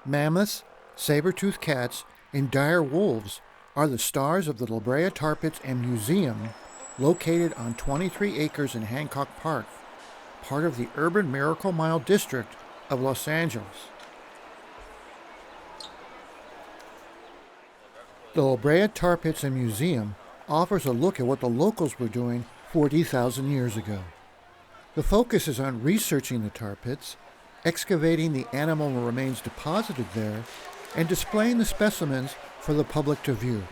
Mammoths, saber-toothed cats, and dire wolves are the stars of the Brea Tar Pits Museum, located on 23 acres in Hancock Park, part of the urban Miracle Mile district of Los Angeles. The Brea Tar Pits Museum offers a look at what the locals were doing 40,000 years ago. The focus is on researching the tar pits, excavating the animal remains deposited there, and displaying the specimens for the public to view.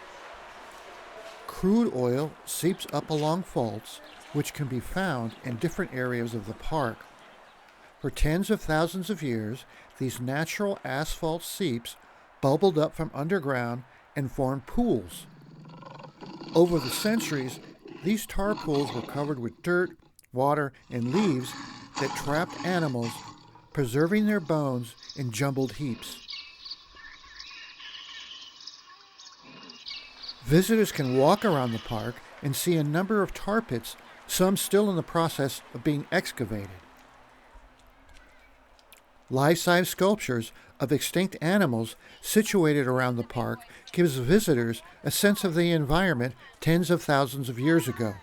Crude oil seeps up along faults, which can be found in different areas of the park. For tens of thousands of years, these natural asphalt seeps bubbled up from underground and formed pools. Over the centuries, these tar pools were covered with dirt, water, and leaves that trapped animals, preserving their bones in jumbled heaps. Visitors can walk around the park and see a number of tar pits, some still in the process of being excavated. Life-size sculptures of extinct animals situated around the park gives visitors a sense of the environment tens of thousands of years ago,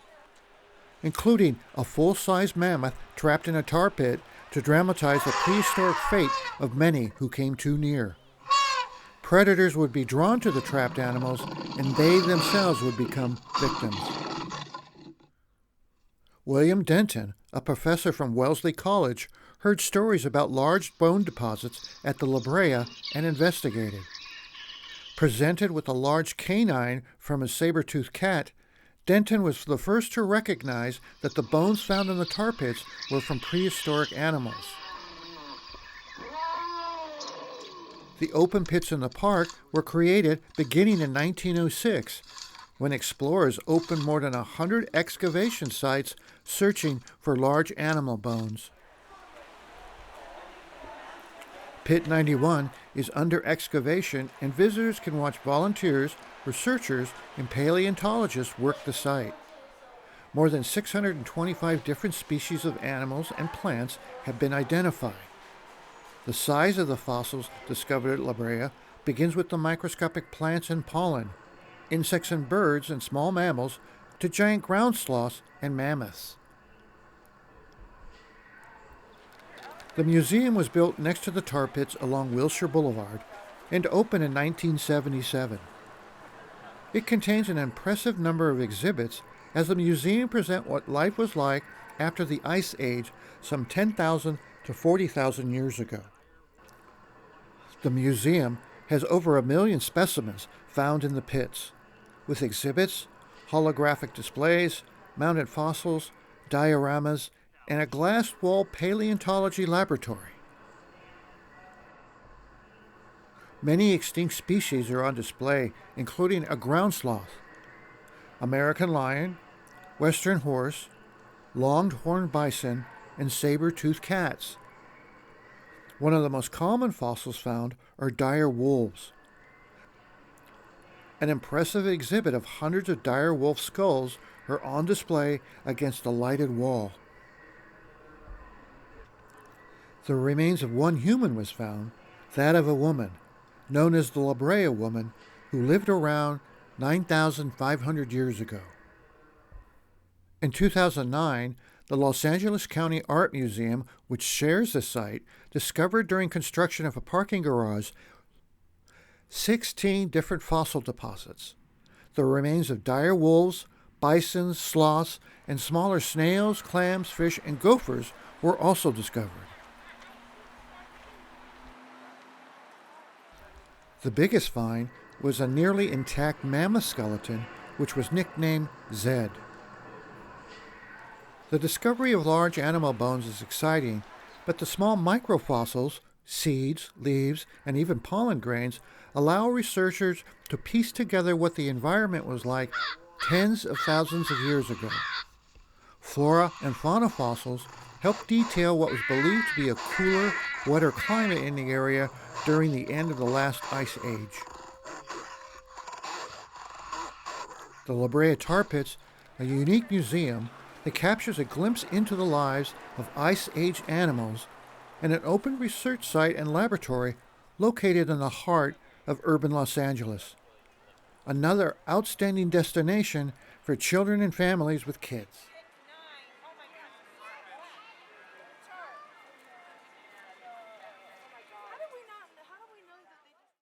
including a full-size mammoth trapped in a tar pit to dramatize the prehistoric fate of many who came too near. Predators would be drawn to the trapped animals, and they themselves would become victims. William Denton, a professor from Wellesley College, heard stories about large bone deposits at the La Brea and investigated. Presented with a large canine from a saber-toothed cat, Denton was the first to recognize that the bones found in the tar pits were from prehistoric animals. The open pits in the park were created beginning in 1906, when explorers opened more than 100 excavation sites searching for large animal bones. Pit 91 is under excavation, and visitors can watch volunteers, researchers, and paleontologists work the site. More than 625 different species of animals and plants have been identified. The size of the fossils discovered at La Brea begins with the microscopic plants and pollen, insects and birds and small mammals, to giant ground sloths and mammoths. The museum was built next to the tar pits along Wilshire Boulevard and opened in 1977. It contains an impressive number of exhibits, as the museum presents what life was like after the Ice Age some 10,000 to 40,000 years ago. The museum has over 1 million specimens found in the pits, with exhibits, holographic displays, mounted fossils, dioramas, and a glass-wall paleontology laboratory. Many extinct species are on display, including a ground sloth, American lion, western horse, longhorned bison, and saber-toothed cats. One of the most common fossils found are dire wolves. An impressive exhibit of hundreds of dire wolf skulls are on display against a lighted wall. The remains of one human was found, that of a woman, known as the La Brea woman, who lived around 9,500 years ago. In 2009, the Los Angeles County Art Museum, which shares the site, discovered during construction of a parking garage 16 different fossil deposits. The remains of dire wolves, bisons, sloths, and smaller snails, clams, fish, and gophers were also discovered. The biggest find was a nearly intact mammoth skeleton, which was nicknamed Zed. The discovery of large animal bones is exciting, but the small microfossils, seeds, leaves, and even pollen grains allow researchers to piece together what the environment was like tens of thousands of years ago. Flora and fauna fossils help detail what was believed to be a cooler, wetter climate in the area during the end of the last ice age. The La Brea Tar Pits, a unique museum that captures a glimpse into the lives of ice age animals, and an open research site and laboratory, located in the heart of urban Los Angeles. Another outstanding destination for children and families with kids.